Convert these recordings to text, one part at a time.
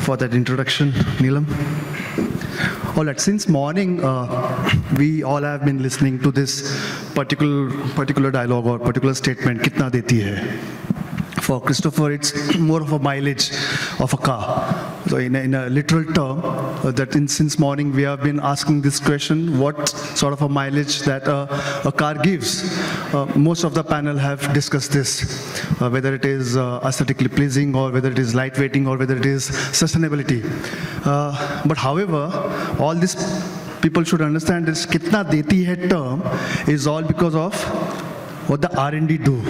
for that introduction, Neelam. All right, since morning, we all have been listening to this particular dialogue or particular statement, kitna deti hai? For Christopher, it's more of a mileage of a car. So in a literal term, since morning we have been asking this question, what sort of a mileage that a car gives? Most of the panel have discussed this, whether it is aesthetically pleasing or whether it is lightweighting or whether it is sustainability. But however, all this people should understand this kitna deti hai term is all because of what the R&D do.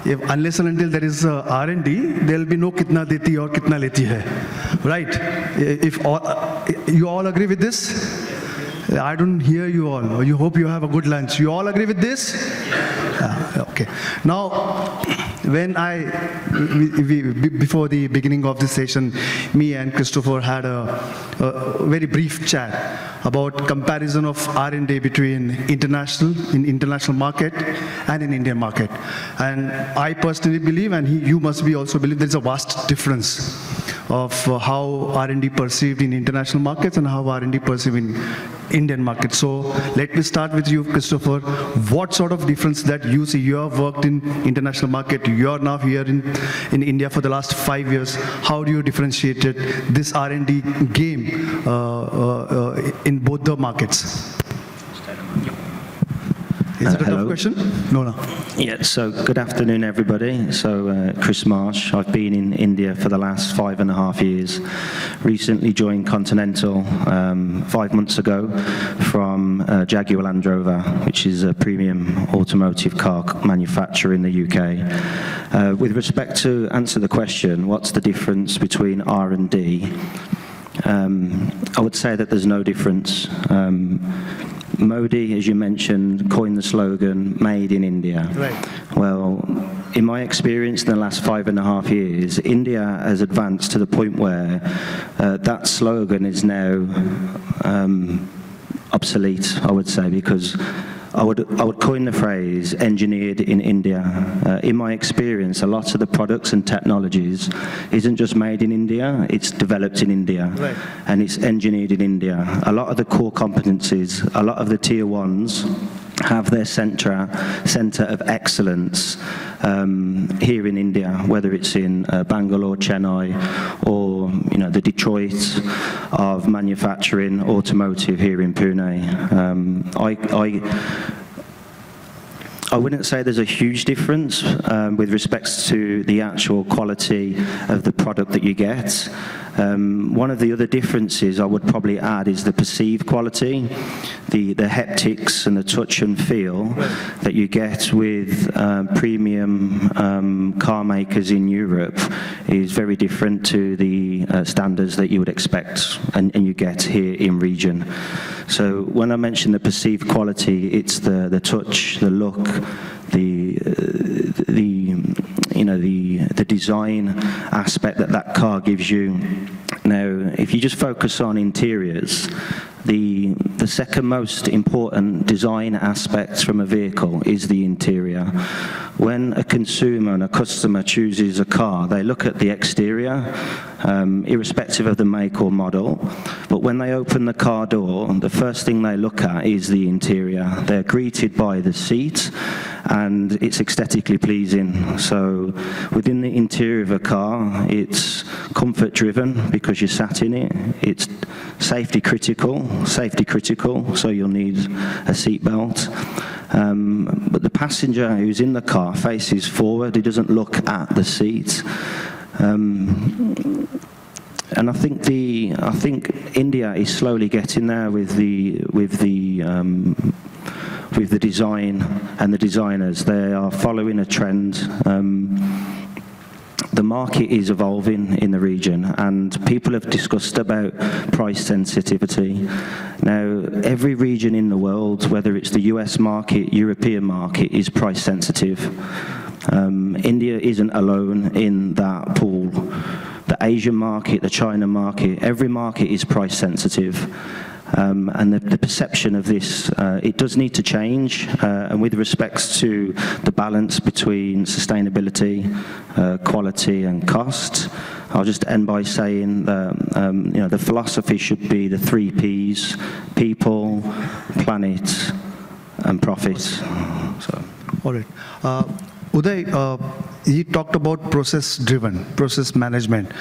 Unless and until there is R&D, there will be no kitna deti or kitna leti hai. Right? If you all agree with this? I don't hear you all. You hope you have a good lunch. You all agree with this? Okay. Now, when before the beginning of this session, me and Christopher had a very brief chat about comparison of R&D between international market and in Indian market. And I personally believe, and you must be also believe, there's a vast difference of how R&D perceived in international markets and how R&D perceived in Indian market. So let me start with you, Christopher. What sort of difference that you see? You have worked in international market. You are now here in India for the last 5 years. How do you differentiate this R&D game in both the markets? Is it a tough question? No. Yeah, so good afternoon, everybody. So Chris Marsh, I've been in India for the last 5.5 years. Recently joined Continental 5 months ago from Jaguar Land Rover, which is a premium automotive car manufacturer in the UK. With respect to answer the question, what's the difference between R&D? I would say that there's no difference. Modi, as you mentioned, coined the slogan, made in India. Right. Well, in my experience in the last 5.5 years, India has advanced to the point where that slogan is now obsolete, I would say, because I would coin the phrase engineered in India. In my experience, a lot of the products and technologies isn't just made in India, it's developed in India. Right. And it's engineered in India. A lot of the core competencies, a lot of the tier ones have their center of excellence here in India, whether it's in Bangalore, Chennai, or the Detroit of manufacturing automotive here in Pune. I wouldn't say there's a huge difference with respect to the actual quality of the product that you get. One of the other differences I would probably add is the perceived quality, the haptics and the touch and feel that you get with premium car makers in Europe is very different to the standards that you would expect and you get here in region. So when I mention the perceived quality, it's the touch, the look, the design aspect that car gives you. Now, if you just focus on interiors, the second most important design aspect from a vehicle is the interior. When a consumer and a customer chooses a car, they look at the exterior, irrespective of the make or model. But when they open the car door, the first thing they look at is the interior. They're greeted by the seat, and it's aesthetically pleasing. So within the interior of a car, it's comfort driven because you're sat in it. It's safety critical, so you'll need a seat belt. But the passenger who's in the car faces forward, he doesn't look at the seat. And I think India is slowly getting there with the design and the designers. They are following a trend. The market is evolving in the region, and people have discussed about price sensitivity. Now, every region in the world, whether it's the US market, European market, is price sensitive. India isn't alone in that pool. The Asian market, the China market, every market is price sensitive. And the perception of this, it does need to change, and with respects to the balance between sustainability, quality and cost, I'll just end by saying that the philosophy should be the 3 Ps: people, planet, and profit. So. All right. Uday, he talked about process management.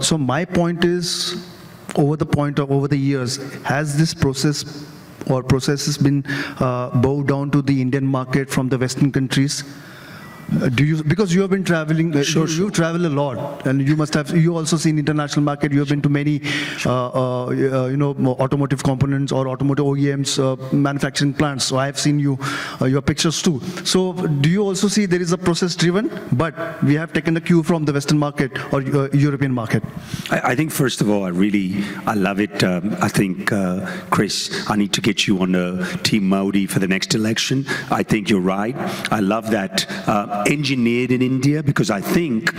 So my point is, over the years, has this process or processes been bowed down to the Indian market from the Western countries? Because you have been traveling, you travel a lot, and you also seen international market. You have been to many, automotive components or automotive OEMs manufacturing plants. So I have seen your pictures too. So do you also see there is a process driven, but we have taken the cue from the Western market or European market? I think first of all, I love it. I think, Chris, I need to get you on Team Modi for the next election. I think you're right. I love that. Engineered in India, because I think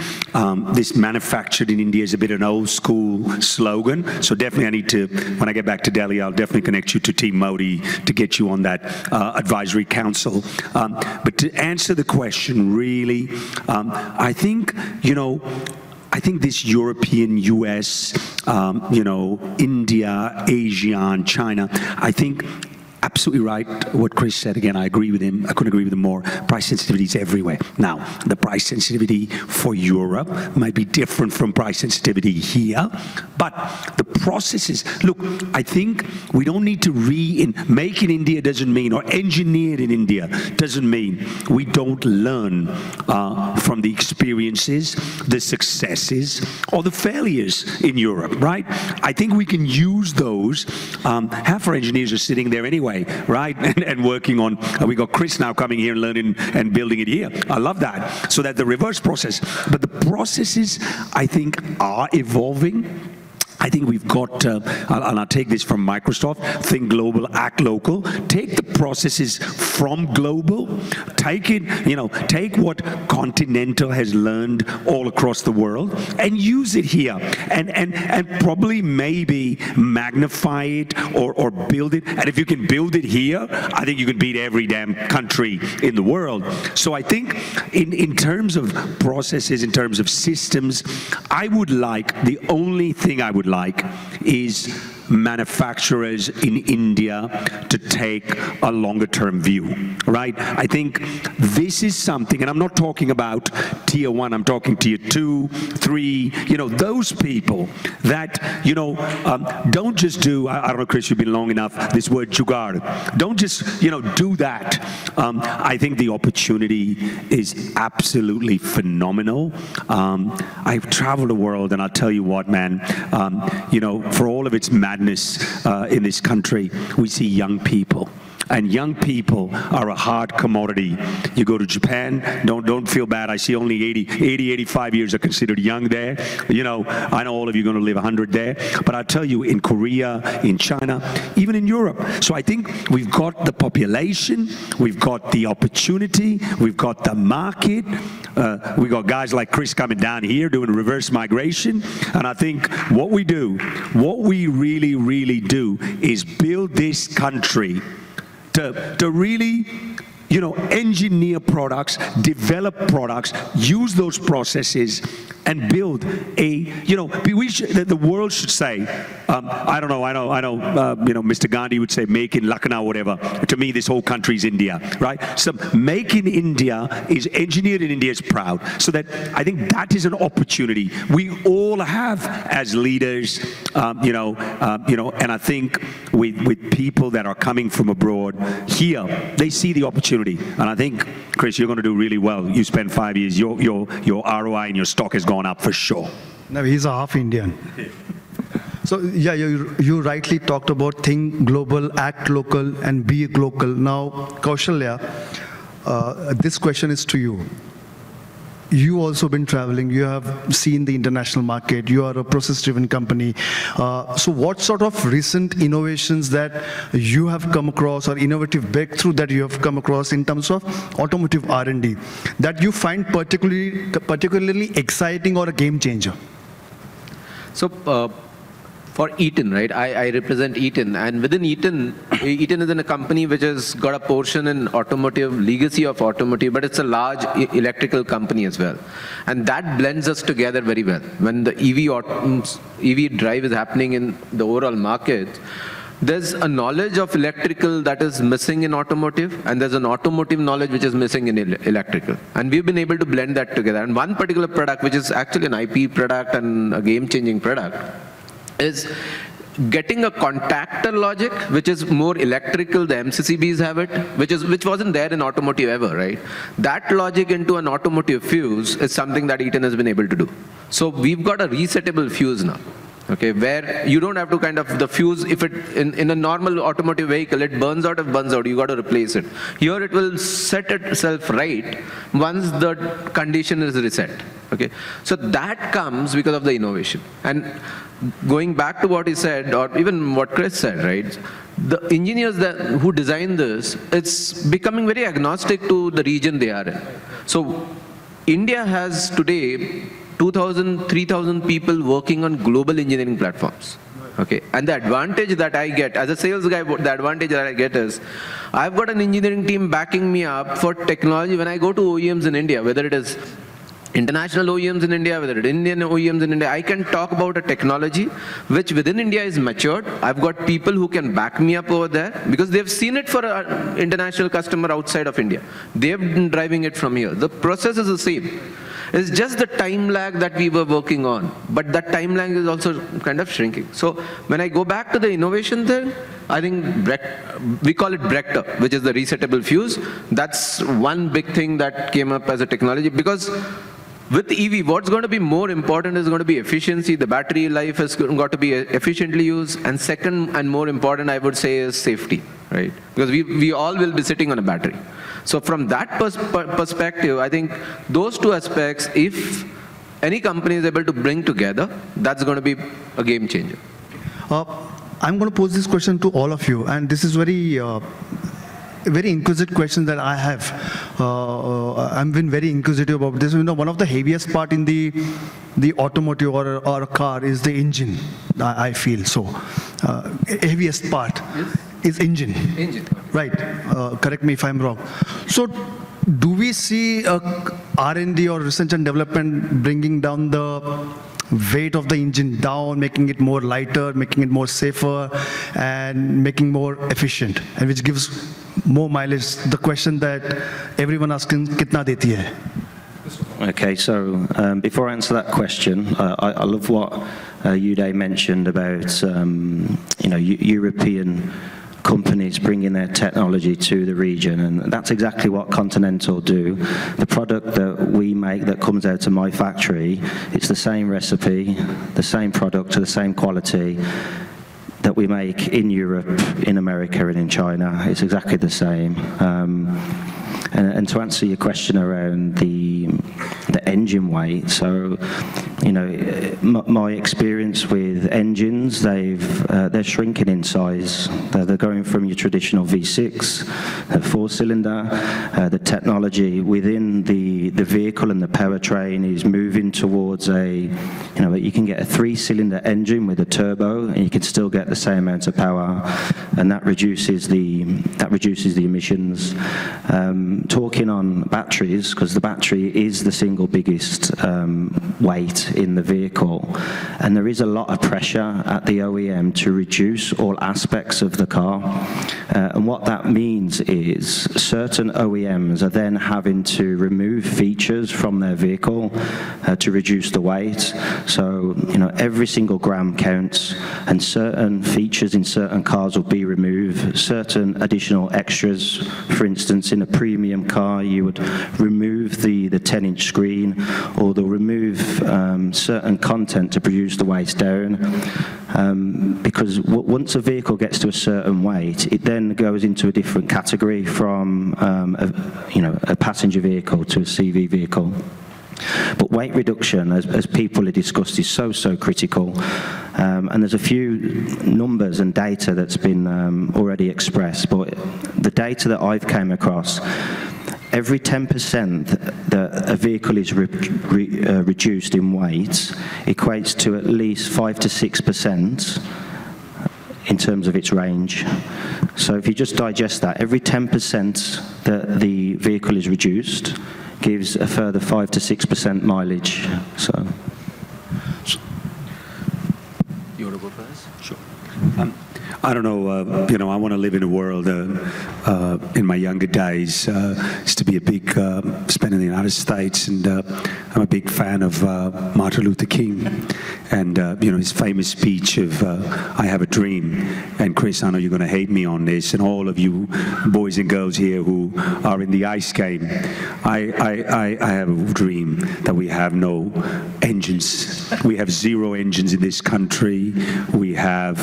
this manufactured in India is a bit an old school slogan. So definitely I need to, when I get back to Delhi, I'll definitely connect you to Team Modi to get you on that advisory council. But to answer the question, really, I think, I think this European, US, India, ASEAN, China, I think absolutely right. What Chris said, again, I agree with him. I couldn't agree with him more. Price sensitivity is everywhere. Now, the price sensitivity for Europe might be different from price sensitivity here, but the processes, look, I think we don't need to make in India doesn't mean, or engineered in India doesn't mean we don't learn from the experiences, the successes, or the failures in Europe, right? I think we can use those. Half our engineers are sitting there anyway, right? And working on, we got Chris now coming here and learning and building it here. I love that. So that the reverse process, but the processes, I think, are evolving. I think we've got, and I'll take this from Microsoft, think global, act local. Take the processes from global, take it, take what Continental has learned all across the world and use it here. And probably maybe magnify it or build it. And if you can build it here, I think you can beat every damn country in the world. So I think in terms of processes, in terms of systems, the only thing I would like is manufacturers in India to take a longer term view, right? I think this is something, and I'm not talking about tier 1, I'm talking tier 2, 3, those people that, don't just do, I don't know, Chris, you've been long enough, this word jugaad. Don't just, do that. I think the opportunity is absolutely phenomenal. I've traveled the world, and I'll tell you what, man, for all of its madness in this country, we see young people. And young people are a hard commodity. You go to Japan, don't feel bad. I see only 85 years are considered young there. I know all of you are going to live 100 there. But I tell you, in Korea, in China, even in Europe. So I think we've got the population, we've got the opportunity, we've got the market. We got guys like Chris coming down here doing reverse migration. And I think what we really, really do is build this country to really, engineer products, develop products, use those processes, and build the world should say, I know, Mr. Gandhi would say, make in Lucknow, whatever. To me, this whole country is India, right? So make in India is engineered in India is proud. So that I think that is an opportunity we all have as leaders, and I think with people that are coming from abroad here, they see the opportunity. And I think, Chris, you're going to do really well. You spend 5 years, your ROI and your stock has gone up for sure. No, he's a half Indian. So yeah, you rightly talked about think global, act local, and be local. Now, Kaushalya, this question is to you. You also been traveling, you have seen the international market, you are a process-driven company. So what sort of recent innovations that you have come across or innovative breakthrough that you have come across in terms of automotive R&D that you find particularly exciting or a game changer? So for Eaton, right? I represent Eaton, and within Eaton, Eaton is in a company which has got a portion in automotive, legacy of automotive, but it's a large electrical company as well. And that blends us together very well. When the EV drive is happening in the overall market, there's a knowledge of electrical that is missing in automotive, and there's an automotive knowledge which is missing in electrical. And we've been able to blend that together. And one particular product, which is actually an IP product and a game-changing product, is getting a contactor logic, which is more electrical. The MCCBs have it, which wasn't there in automotive ever, right? That logic into an automotive fuse is something that Eaton has been able to do. So we've got a resettable fuse now. Okay, where you don't have to the fuse, if it, in a normal automotive vehicle, it burns out, you got to replace it. Here it will set itself right once the condition is reset. Okay, so that comes because of the innovation. And going back to what he said, or even what Chris said, right? The engineers who design this, it's becoming very agnostic to the region they are in. So India has today 2,000, 3,000 people working on global engineering platforms. Okay, and the advantage that I get as a sales guy, the advantage that I get is I've got an engineering team backing me up for technology. When I go to OEMs in India, whether it is international OEMs in India, whether it is Indian OEMs in India, I can talk about a technology which within India is matured. I've got people who can back me up over there because they've seen it for an international customer outside of India. They've been driving it from here. The process is the same. It's just the time lag that we were working on, but that time lag is also kind of shrinking. So when I go back to the innovation thing, I think we call it Brechter, which is the resettable fuse. That's one big thing that came up as a technology, because with EV, what's going to be more important is going to be efficiency. The battery life has got to be efficiently used. And second and more important, I would say, is safety, right? Because we all will be sitting on a battery. So from that perspective, I think those two aspects, if any company is able to bring together, that's going to be a game changer. I'm going to pose this question to all of you, and this is very inquisitive question that I have. I've been very inquisitive about this. You know, one of the heaviest part in the automotive or a car is the engine. I feel so. Heaviest part is engine. Right. Correct me if I'm wrong. So, do we see R&D or research and development bringing down the weight of the engine down, making it more lighter, making it more safer, and making more efficient, and which gives more mileage? The question that everyone asking, kitna deti hai? Okay, so before I answer that question, I love what Uday mentioned about European companies bringing their technology to the region, and that's exactly what Continental do. The product that we make that comes out of my factory, it's the same recipe, the same product to the same quality that we make in Europe, in America, and in China. It's exactly the same. And to answer your question around the engine weight, so my experience with engines, they're shrinking in size. They're going from your traditional V6, a 4-cylinder. The technology within the vehicle and the powertrain is moving towards you can get a 3-cylinder engine with a turbo, and you can still get the same amount of power, and that reduces the emissions. Talking on batteries, because the battery is the single biggest weight in the vehicle, and there is a lot of pressure at the OEM to reduce all aspects of the car, and what that means is certain OEMs are then having to remove features from their vehicle to reduce the weight. So every single gram counts, and certain features in certain cars will be removed. Certain additional extras, for instance, in a premium car, you would remove the 10-inch screen, or they'll remove certain content to produce the weight down. Because once a vehicle gets to a certain weight, it then goes into a different category from a passenger vehicle to a CV vehicle. But weight reduction, as people have discussed, is so critical. And there's a few numbers and data that's been already expressed, but the data that I've came across, every 10% that a vehicle is reduced in weight equates to at least 5 to 6% in terms of its range. So if you just digest that, every 10% that the vehicle is reduced gives a further 5 to 6% mileage. So. You want to go first? Sure. I don't know, I want to live in a world, in my younger days, used to be a big, spent in the United States, and I'm a big fan of Martin Luther King, and, his famous speech of, I have a dream, and Chris, I know you're going to hate me on this, and all of you boys and girls here who are in the ice game, I have a dream that we have no engines. We have 0 engines in this country. We have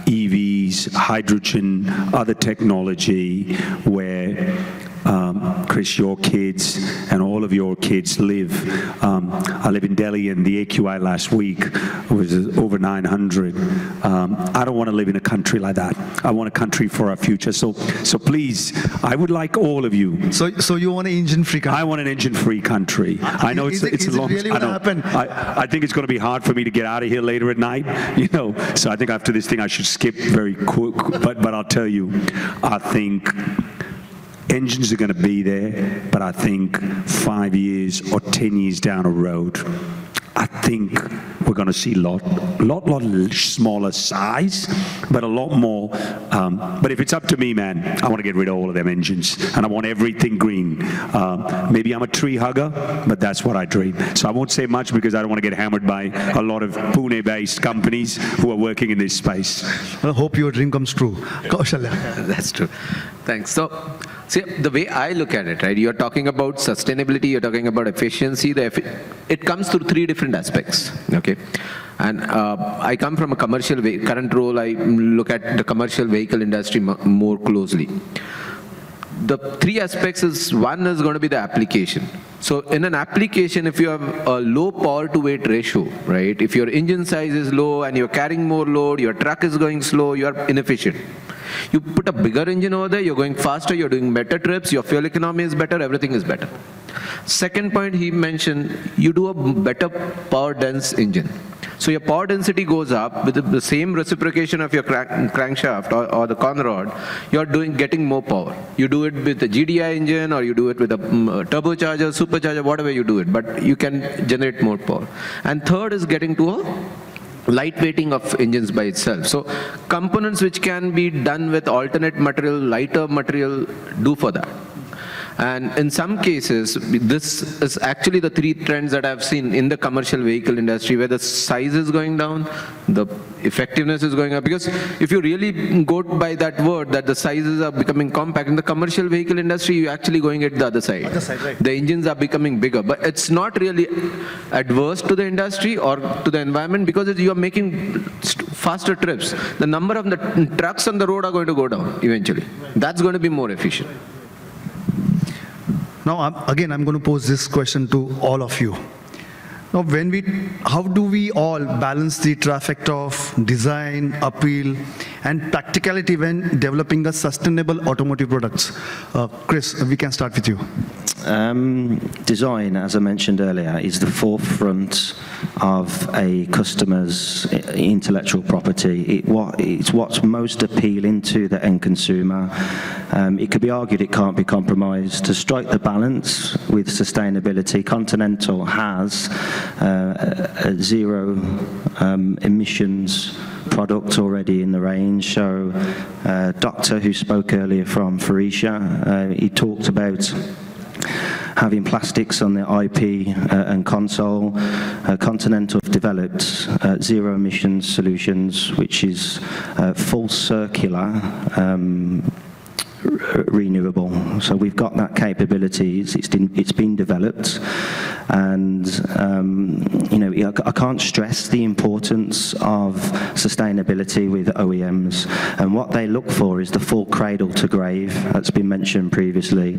EVs, hydrogen, other technology where, Chris, your kids and all of your kids live. I live in Delhi, and the AQI last week was over 900. I don't want to live in a country like that. I want a country for our future. So please, I would like all of you. So you want an engine-free country? I want an engine-free country. I know it's a long. Really gonna happen? I think it's going to be hard for me to get out of here later at night. So I think after this thing I should skip very quick. But I'll tell you, I think engines are going to be there, but I think 5 years or 10 years down the road, I think we're going to see lot smaller size, but a lot more. But if it's up to me, man, I want to get rid of all of them engines, and I want everything green. Maybe I'm a tree hugger, but that's what I dream. So I won't say much because I don't want to get hammered by a lot of Pune-based companies who are working in this space. I hope your dream comes true. Kaushalya. That's true. Thanks. So, see, the way I look at it, right, you're talking about sustainability, you're talking about efficiency. It comes through 3 different aspects, okay? And I come from a commercial current role, I look at the commercial vehicle industry more closely. The 3 aspects is, one is going to be the application. So in an application, if you have a low power to weight ratio, right, if your engine size is low and you're carrying more load, your truck is going slow, you are inefficient. You put a bigger engine over there, you're going faster, you're doing better trips, your fuel economy is better, everything is better. Second point he mentioned, you do a better power dense engine. So your power density goes up with the same reciprocation of your crankshaft or the conrod, you're getting more power. You do it with a GDI engine, or you do it with a turbocharger, supercharger, whatever you do it, but you can generate more power. And third is getting to a lightweighting of engines by itself. So components which can be done with alternate material, lighter material, do for that. And in some cases, this is actually the 3 trends that I've seen in the commercial vehicle industry, where the size is going down, the effectiveness is going up. Because if you really go by that word, that the sizes are becoming compact, in the commercial vehicle industry, you're actually going at the other side. Right. The engines are becoming bigger. But it's not really adverse to the industry or to the environment, because you're making faster trips. The number of the trucks on the road are going to go down eventually. That's going to be more efficient. Now, I'm going to pose this question to all of you. Now, how do we all balance the trifecta of design, appeal, and practicality when developing a sustainable automotive products? Chris, we can start with you. Design, as I mentioned earlier, is the forefront of a customer's intellectual property. It's what's most appealing to the end consumer. It could be argued it can't be compromised. To strike the balance with sustainability, Continental has a 0 emissions product already in the range. So Doctor, who spoke earlier from Faurecia, he talked about having plastics on the IP and console. Continental have developed 0 emissions solutions, which is full circular renewable. So we've got that capability. It's been developed. And, I can't stress the importance of sustainability with OEMs. And what they look for is the full cradle to grave, that's been mentioned previously.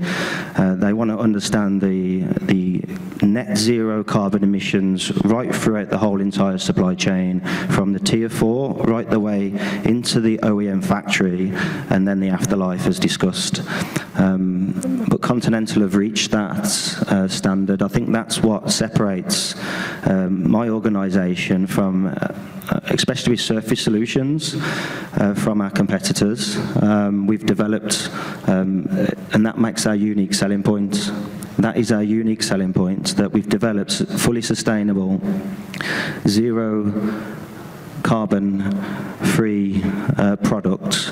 They want to understand the net zero carbon emissions right throughout the whole entire supply chain, from the tier 4 right the way into the OEM factory, and then the afterlife as discussed. But Continental have reached that standard. I think that's what separates my organisation from, especially with surface solutions, from our competitors. We've developed, and that makes our unique selling point. That is our unique selling point, that we've developed fully sustainable, zero carbon-free products,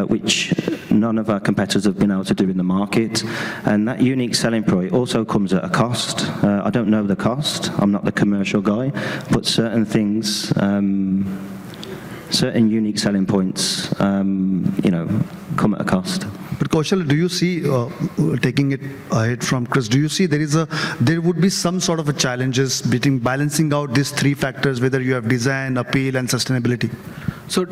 which none of our competitors have been able to do in the market. And that unique selling point also comes at a cost. I don't know the cost, I'm not the commercial guy, but certain things, certain unique selling points, come at a cost. But Kaushal, do you see, taking it ahead from Chris, do you see there would be some sort of a challenges between balancing out these three factors, whether you have design, appeal, and sustainability? So,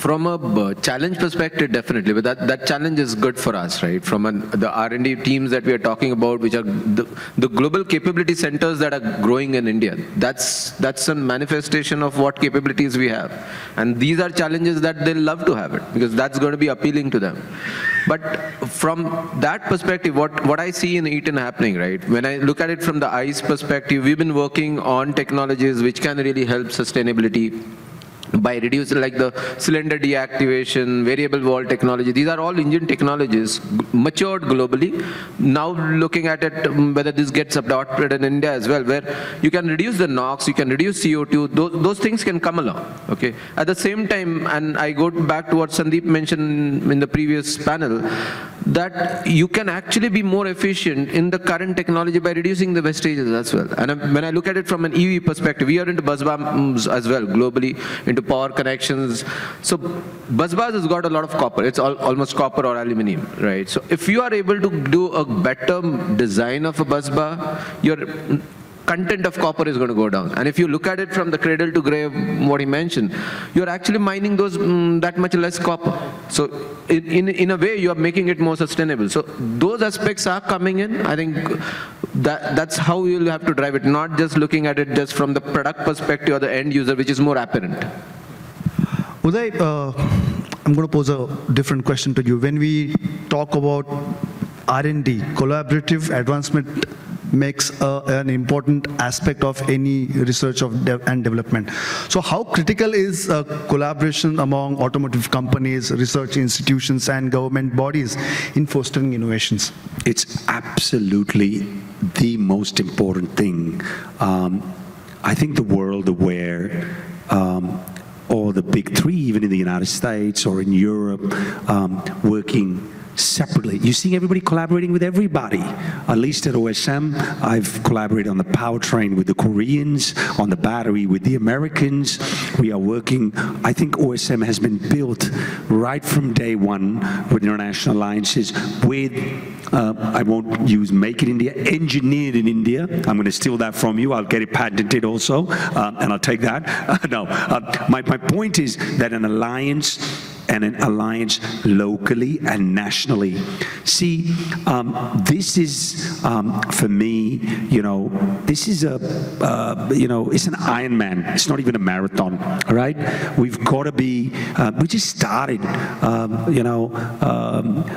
from a challenge perspective, definitely, but that challenge is good for us, right? From the R&D teams that we are talking about, which are the global capability centers that are growing in India. That's a manifestation of what capabilities we have. And these are challenges that they'll love to have it, because that's going to be appealing to them. But from that perspective, what I see in Eaton happening, right? When I look at it from the ICE perspective, we've been working on technologies which can really help sustainability by reducing, like the cylinder deactivation, variable wall technology. These are all engine technologies matured globally. Now looking at it, whether this gets adopted in India as well, where you can reduce the NOx, you can reduce CO2, those things can come along. Okay. At the same time, and I go back to what Sandeep mentioned in the previous panel, that you can actually be more efficient in the current technology by reducing the wastages as well. And when I look at it from an EV perspective, we are into bus bars as well globally, into power connections. So bus bars has got a lot of copper. It's almost copper or aluminium, right? So if you are able to do a better design of a bus bar, your content of copper is going to go down. And if you look at it from the cradle to grave, what he mentioned, you're actually mining those that much less copper. So in a way, you are making it more sustainable. So those aspects are coming in. I think that's how you'll have to drive it, not just looking at it just from the product perspective or the end user, which is more apparent. Uday, I'm going to pose a different question to you. When we talk about R&D, collaborative advancement makes an important aspect of any research and development. So how critical is collaboration among automotive companies, research institutions, and government bodies in fostering innovations? It's absolutely the most important thing. I think the world where all the big three, even in the United States or in Europe, working separately. You're seeing everybody collaborating with everybody. At least at OSM, I've collaborated on the powertrain with the Koreans, on the battery with the Americans. We are working, I think OSM has been built right from day one with international alliances with, I won't use make in India, engineered in India. I'm going to steal that from you. I'll get it patented also, and I'll take that. My point is that an alliance locally and nationally. See, this is, for me, this is it's an Ironman. It's not even a marathon, all right? We've got to be, we just started,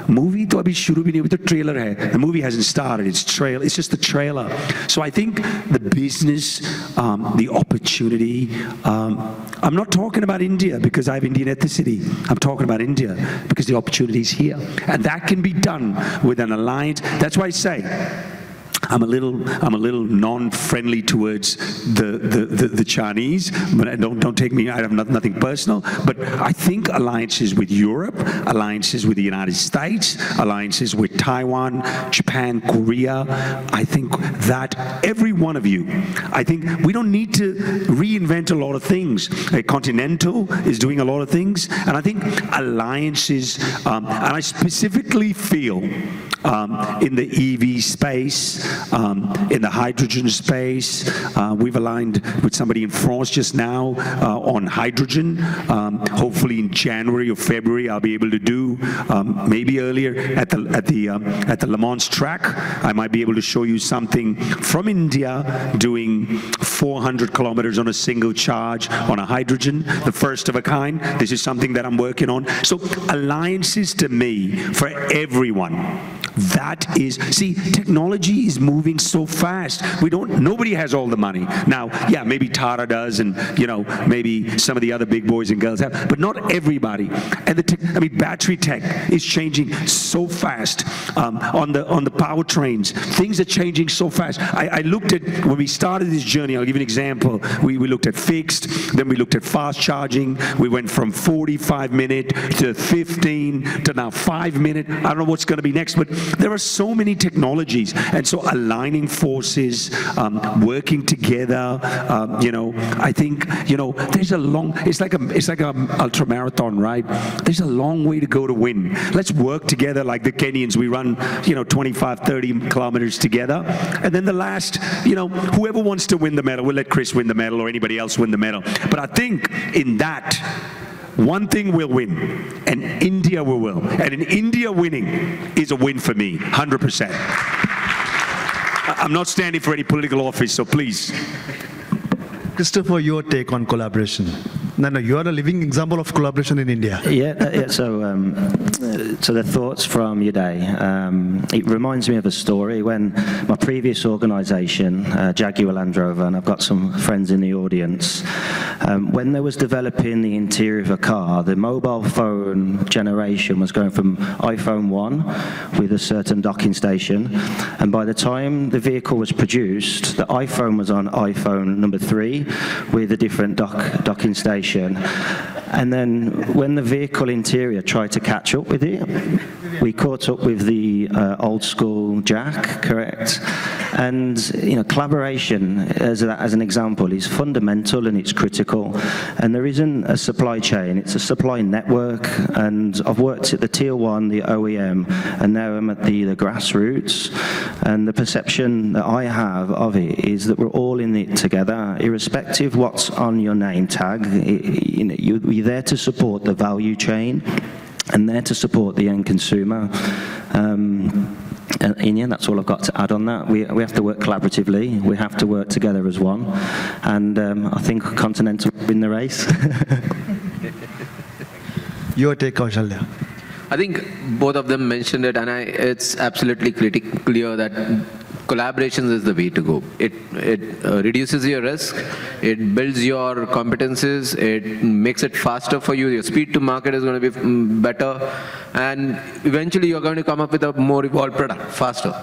movie to abhi shuru bhi nahi, the trailer hai. The movie hasn't started, it's just the trailer. So I think the business, the opportunity, I'm not talking about India because I have Indian ethnicity. I'm talking about India because the opportunity is here. And that can be done with an alliance. That's why I say, I'm a little non-friendly towards the Chinese, but don't take me. I have nothing personal. But I think alliances with Europe, alliances with the United States, alliances with Taiwan, Japan, Korea. I think that every one of you. I think we don't need to reinvent a lot of things. Continental is doing a lot of things, and I think alliances. And I specifically feel in the EV space. in the hydrogen space. We've aligned with somebody in France just now on hydrogen. Hopefully in January or February, I'll be able to do, maybe earlier at the Le Mans track, I might be able to show you something from India doing 400 kilometers on a single charge on a hydrogen, the first of a kind. This is something that I'm working on. So alliances to me, for everyone, that is, see, technology is moving so fast. Nobody has all the money. Now, yeah, maybe Tata does, and, maybe some of the other big boys and girls have, but not everybody. And battery tech is changing so fast. On the powertrains, things are changing so fast. I looked at, when we started this journey, I'll give you an example. We looked at fixed, then we looked at fast charging. We went from 45-minute to 15 to now 5-minute. I don't know what's going to be next, but there are so many technologies, and so aligning forces, working together. I think there's a long. It's like a ultra marathon, right? There's a long way to go to win. Let's work together like the Kenyans. We run 25, 30 kilometers together, and then the last, whoever wants to win the medal, we'll let Chris win the medal or anybody else win the medal. But I think in that, one thing will win, and India will win. And in India winning is a win for me, 100%. I'm not standing for any political office, so please. Christopher, your take on collaboration. No, you are a living example of collaboration in India. So the thoughts from your day. It reminds me of a story when my previous organisation, Jaguar Land Rover, and I've got some friends in the audience, when they was developing the interior of a car, the mobile phone generation was going from iPhone 1 with a certain docking station, and by the time the vehicle was produced, the iPhone was on iPhone number 3 with a different docking station. And then when the vehicle interior tried to catch up with it, we caught up with the old school jack, correct? And collaboration, as an example, is fundamental and it's critical. And there isn't a supply chain; it's a supply network. And I've worked at the Tier 1, the OEM, and now I'm at the grassroots. And the perception that I have of it is that we're all in it together, irrespective what's on your name tag. You're there to support the value chain and there to support the end consumer. And yeah, that's all I've got to add on that. We have to work collaboratively. We have to work together as one. And I think Continental will win the race. Your take, Kaushalya. I think both of them mentioned it, and it's absolutely clear that collaborations is the way to go. It reduces your risk, it builds your competencies, it makes it faster for you, your speed to market is going to be better, and eventually you're going to come up with a more evolved product faster.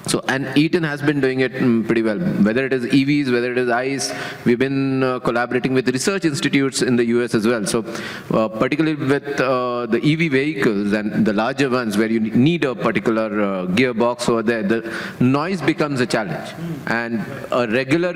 So, and Eaton has been doing it pretty well. Whether it is EVs, whether it is ICE, we've been collaborating with research institutes in the US as well. So, particularly with the EV vehicles and the larger ones where you need a particular gearbox over there, the noise becomes a challenge. And a regular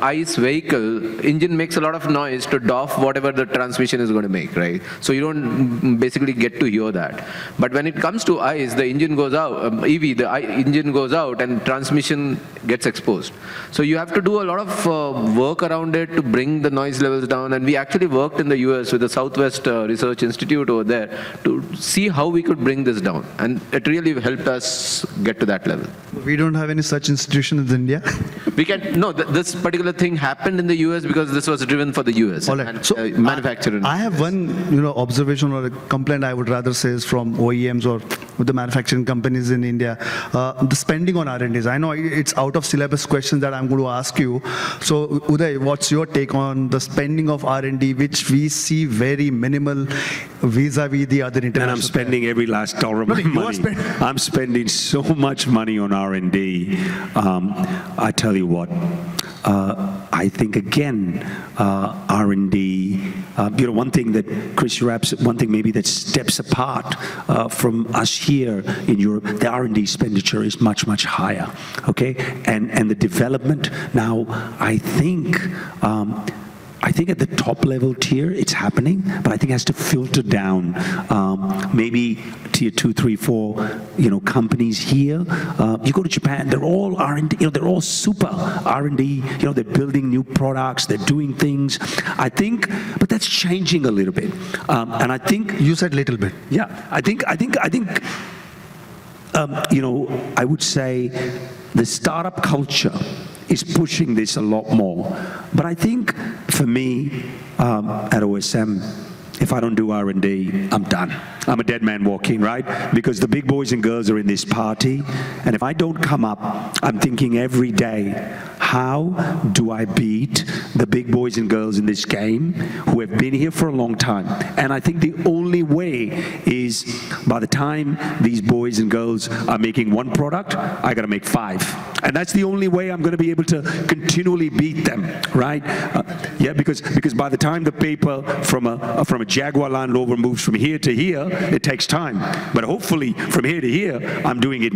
ICE vehicle, engine makes a lot of noise to doff whatever the transmission is going to make, right? So you don't basically get to hear that. But when it comes to ICE, the engine goes out, EV, the engine goes out and transmission gets exposed. So you have to do a lot of work around it to bring the noise levels down. And we actually worked in the US with the Southwest Research Institute over there to see how we could bring this down. And it really helped us get to that level. We don't have any such institution in India. We can, no, this particular thing happened in the US because this was driven for the US. All right. And, so manufacturing. I have one, observation or a complaint I would rather say is from OEMs or with the manufacturing companies in India. The spending on R&Ds. I know it's out of syllabus questions that I'm going to ask you. So Uday, what's your take on the spending of R&D, which we see very minimal vis-a-vis the other international? And I'm spending every last dollar of my money. I'm spending so much money on R&D. I tell you what, I think again, R&D, one thing that, Chris, you're absolutely, one thing maybe that steps apart from us here in Europe, the R&D expenditure is much, much higher, okay? And the development, now, I think at the top level tier, it's happening, but I think it has to filter down. Maybe tier 2, 3, 4, companies here. You go to Japan, they're all R&D, they're all super R&D, they're building new products, they're doing things. I think, but that's changing a little bit. And I think... You said little bit. Yeah, I think, I would say the startup culture is pushing this a lot more. But I think for me, at OSM, if I don't do R&D, I'm done. I'm a dead man walking, right? Because the big boys and girls are in this party, and if I don't come up, I'm thinking every day, how do I beat the big boys and girls in this game who have been here for a long time? And I think the only way is by the time these boys and girls are making one product, I got to make 5. And that's the only way I'm going to be able to continually beat them, right? Yeah, because by the time the paper from a Jaguar Land Rover moves from here to here, it takes time. But hopefully from here to here, I'm doing it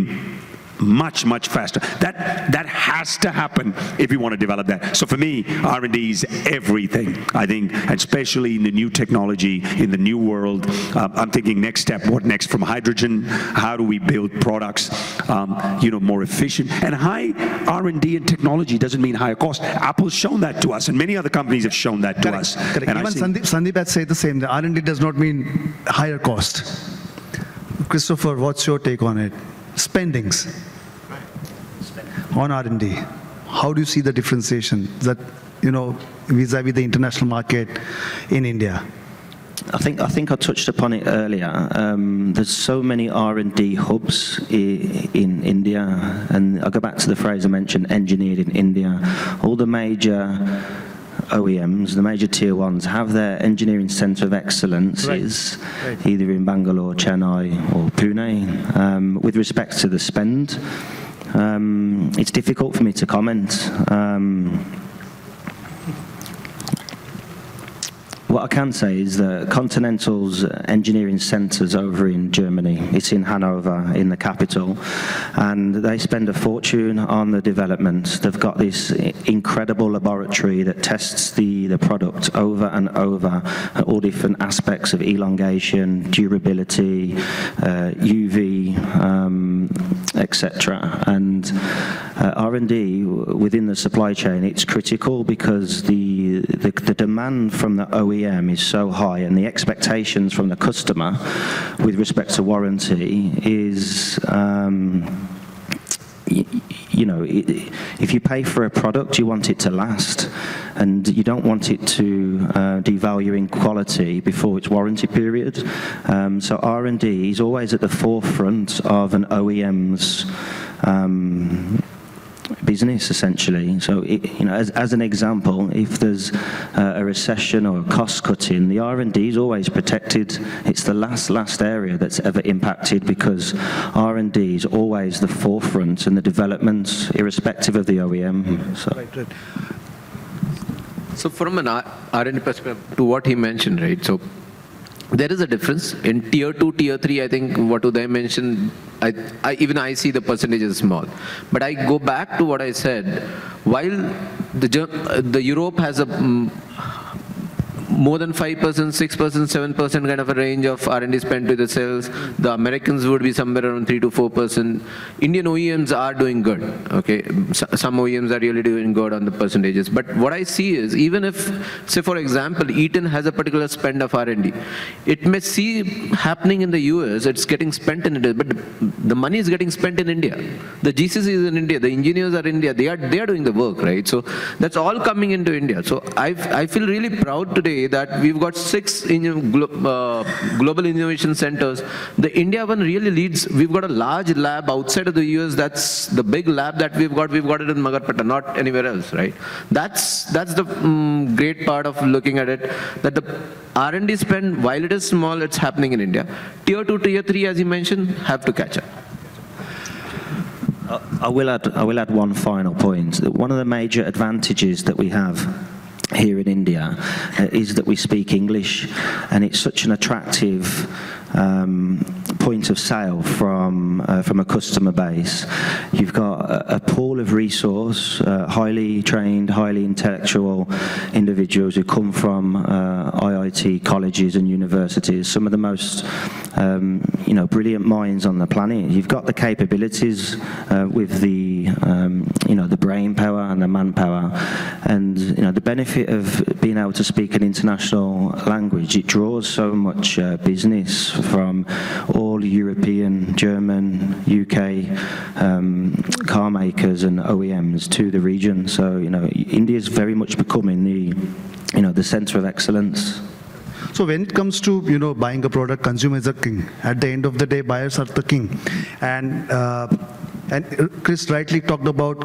much, much faster. That has to happen if we want to develop that. So for me, R&D is everything, I think, and especially in the new technology, in the new world. I'm thinking next step, what next from hydrogen? How do we build products, more efficient? And high R&D and technology doesn't mean higher cost. Apple's shown that to us, and many other companies have shown that to us. Correct. And even Sandeep had said the same. The R&D does not mean higher cost. Christopher, what's your take on it? Spendings on R&D. How do you see the differentiation that, vis-a-vis the international market in India? I think I touched upon it earlier. There's so many R&D hubs in India, and I'll go back to the phrase I mentioned, engineered in India. All the major OEMs, the major tier ones, have their engineering centre of excellence right. Either in Bangalore, Chennai or Pune. With respect to the spend, it's difficult for me to comment. What I can say is that Continental's engineering centres over in Germany, it's in Hanover, in the capital, and they spend a fortune on the development. They've got this incredible laboratory that tests the product over and over, all different aspects of elongation, durability, UV, etc. And R&D within the supply chain, it's critical because the demand from the OEM is so high, and the expectations from the customer with respect to warranty is, if you pay for a product, you want it to last, and you don't want it to devalue in quality before its warranty period. So R&D is always at the forefront of an OEM's business, essentially. So, as an example, if there's a recession or a cost cutting, the R&D is always protected. It's the last area that's ever impacted, because R&D is always the forefront in the development, irrespective of the OEM. So. Right. So from an R&D perspective, to what he mentioned, right? So there is a difference in tier 2, tier 3. I think what Uday mentioned, I see the percentage is small. But I go back to what I said. While the Europe has a more than 5%, 6%, 7% kind of a range of R&D spend to the sales. The Americans would be somewhere around 3 to 4%. Indian OEMs are doing good. Okay, some OEMs are really doing good on the percentages. But what I see is, even if, say for example, Eaton has a particular spend of R&D, it may see happening in the US, it's getting spent in India, but the money is getting spent in India. The GCC is in India. The engineers are in India. They are doing the work, right? So that's all coming into India. So I feel really proud today that we've got 6 global innovation centers. The India one really leads. We've got a large lab outside of the US. That's the big lab that we've got. We've got it in Magarpata, not anywhere else, right? That's the great part of looking at it, that the R&D spend, while it is small, it's happening in India. Tier 2, tier 3, as you mentioned, have to catch up. I will add one final point. One of the major advantages that we have here in India point of sale from a customer base. You've got a pool of resource, highly trained, highly intellectual individuals who come from IIT colleges and universities, some of the most brilliant minds on the planet. You've got the capabilities with the brain power and the manpower, and the benefit of being able to speak an international language. It draws so much business from all European, German, UK car makers and OEMs to the region. So India is very much becoming the centre of excellence. So when it comes to buying a product, consumer is a king. At the end of the day, buyers are the king. And Chris rightly talked about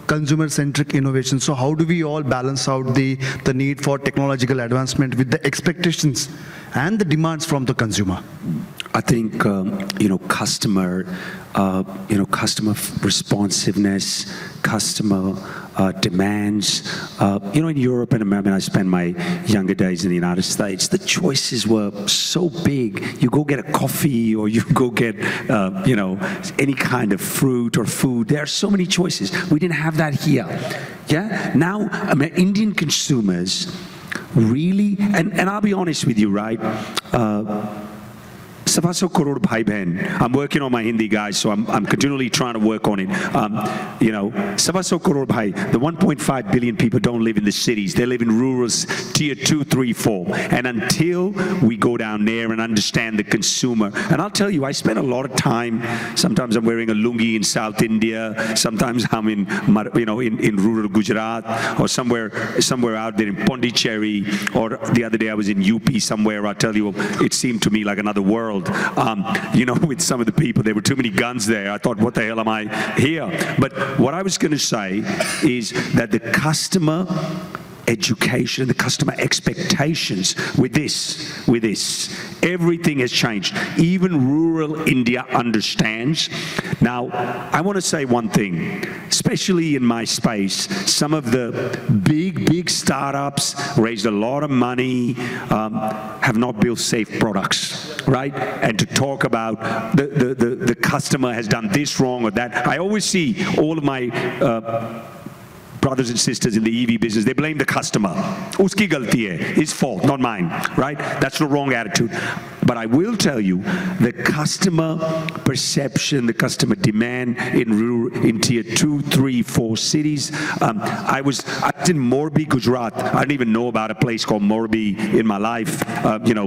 consumer-centric innovation. So how do we all balance out the need for technological advancement with the expectations and the demands from the consumer? I think customer responsiveness, customer demands. In Europe and America, I spent my younger days in the United States, the choices were so big. You go get a coffee or you go get, any kind of fruit or food. There are so many choices. We didn't have that here. Yeah? Now, Indian consumers really, and I'll be honest with you, right? Sava so crore bhai behan. I'm working on my Hindi, guys, so I'm continually trying to work on it. Sava so crore bhai, the 1.5 billion people don't live in the cities. They live in rural tier 2, 3, 4. And until we go down there and understand the consumer, and I'll tell you, I spend a lot of time, sometimes I'm wearing a lungi in South India, sometimes I'm in rural Gujarat, or somewhere out there in Pondicherry, or the other day I was in UP somewhere. I'll tell you, it seemed to me like another world. With some of the people, there were too many guns there. I thought, what the hell am I here? But what I was going to say is that the customer education, the customer expectations with this, everything has changed. Even rural India understands. Now, I want to say one thing, especially in my space, some of the big startups raised a lot of money, have not built safe products, right? And to talk about the customer has done this wrong or that. I always see all of my brothers and sisters in the EV business, they blame the customer. Uski galti hai, his fault, not mine, right? That's the wrong attitude. But I will tell you, the customer perception, the customer demand in tier 2, 3, 4 cities. I was in Morbi, Gujarat. I didn't even know about a place called Morbi in my life,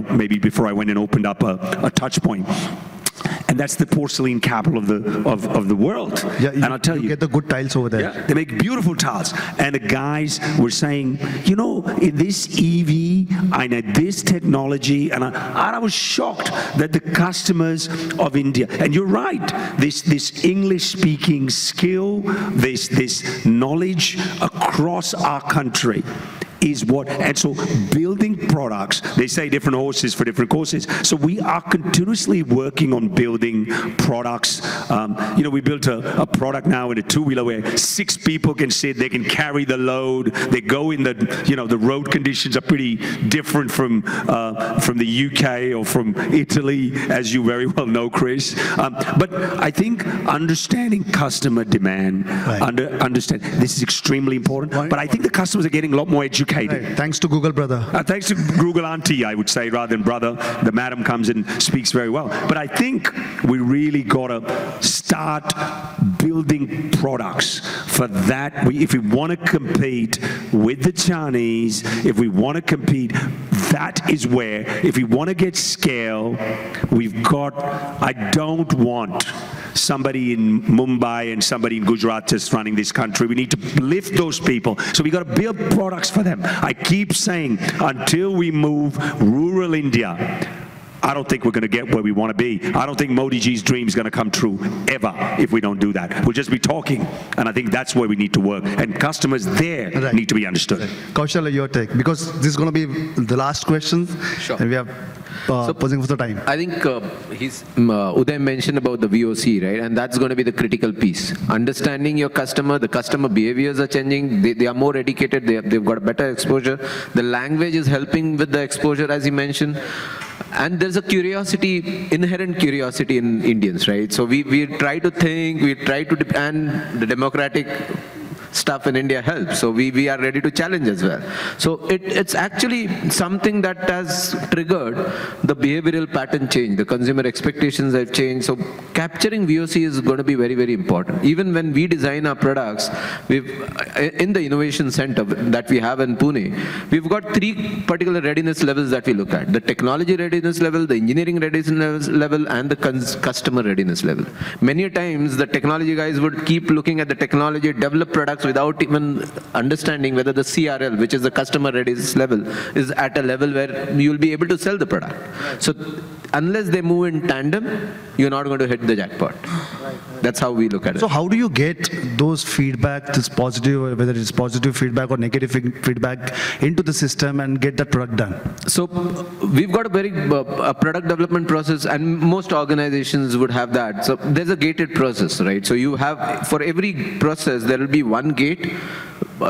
maybe before I went and opened up a touch point. And that's the porcelain capital of the world. Yeah, and I'll tell you, get the good tiles over there. Yeah, they make beautiful tiles. And the guys were saying, in this EV, I need this technology, and I was shocked that the customers of India, and you're right, this English-speaking skill, this knowledge across our country is what, and so building products, they say different horses for different courses. So we are continuously working on building products. We built a product now in a two-wheeler where 6 people can sit, they can carry the load, they go in the road conditions are pretty different from the UK or from Italy, as you very well know, Chris. But I think understanding customer demand, right. Understand, this is extremely important, but I think the customers are getting a lot more educated. Right. Thanks to Google, brother. Thanks to Google auntie, I would say, rather than brother. The madam comes and speaks very well. But I think we really got to start building products for that. If we want to compete with the Chinese, if we want to compete, that is where, if we want to get scale, I don't want somebody in Mumbai and somebody in Gujarat just running this country. We need to lift those people. So we got to build products for them. I keep saying, until we move rural India, I don't think we're going to get where we want to be. I don't think Modi ji's dream is going to come true ever if we don't do that. We'll just be talking. And I think that's where we need to work. And customers there need to be understood. Right. Kaushal, your take. Because this is going to be the last question. Sure. And we have posing for the time. I think Uday mentioned about the VOC, right? And that's going to be the critical piece. Understanding your customer, the customer behaviors are changing. They are more educated. They've got a better exposure. The language is helping with the exposure, as he mentioned. And there's a curiosity, inherent curiosity in Indians, right? So we try to think, we try to, and the democratic stuff in India helps. So we are ready to challenge as well. So it's actually something that has triggered the behavioral pattern change. The consumer expectations have changed. So capturing VOC is going to be very, very important. Even when we design our products, in the innovation center that we have in Pune, we've got 3 particular readiness levels that we look at: the technology readiness level, the engineering readiness level, and the customer readiness level. Many times the technology guys would keep looking at the technology, develop products without even understanding whether the CRL, which is the customer readiness level, is at a level where you'll be able to sell the product. So unless they move in tandem, you're not going to hit the jackpot. That's how we look at it. So how do you get those feedback, this positive, or whether it's positive feedback or negative feedback, into the system and get that product done? So we've got a very product development process, and most organizations would have that. So there's a gated process, right? So you have, for every process, there will be one gate,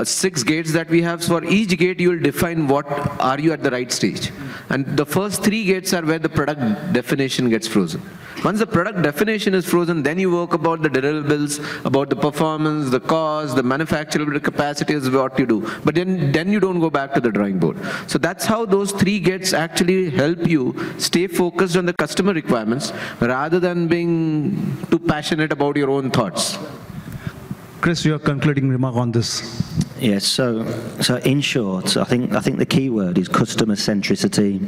6 gates that we have. So for each gate, you will define what are you at the right stage. And the first 3 gates are where the product definition gets frozen. Once the product definition is frozen, then you work about the deliverables, about the performance, the cost, the manufacturability capacity is what you do. But then you don't go back to the drawing board. So that's how those 3 gates actually help you stay focused on the customer requirements rather than being too passionate about your own thoughts. Chris, your concluding remark on this. Yes, so in short, I think the key word is customer centricity.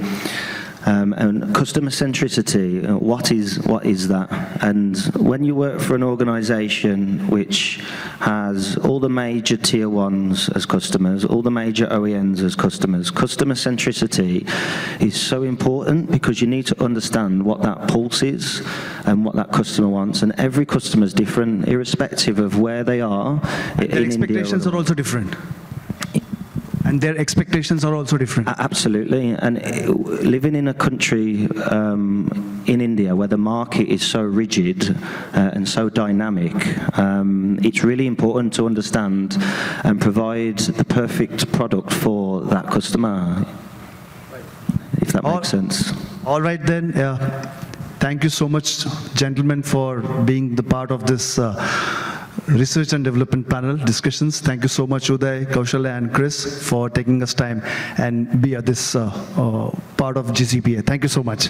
And customer centricity, what is that? And when you work for an organization which has all the major tier 1s as customers, all the major OEMs as customers, customer centricity is so important because you need to understand what that pulse is and what that customer wants. And every customer is different, irrespective of where they are. Their expectations are also different. And their expectations are also different. Absolutely. And living in a country in India where the market is so rigid and so dynamic, it's really important to understand and provide the perfect product for that customer, if that makes sense. All right then. Thank you so much, gentlemen, for being the part of this research and development panel discussions. Thank you so much, Uday, Kaushalya, and Chris, for taking us time and be at this part of GCPA. Thank you so much.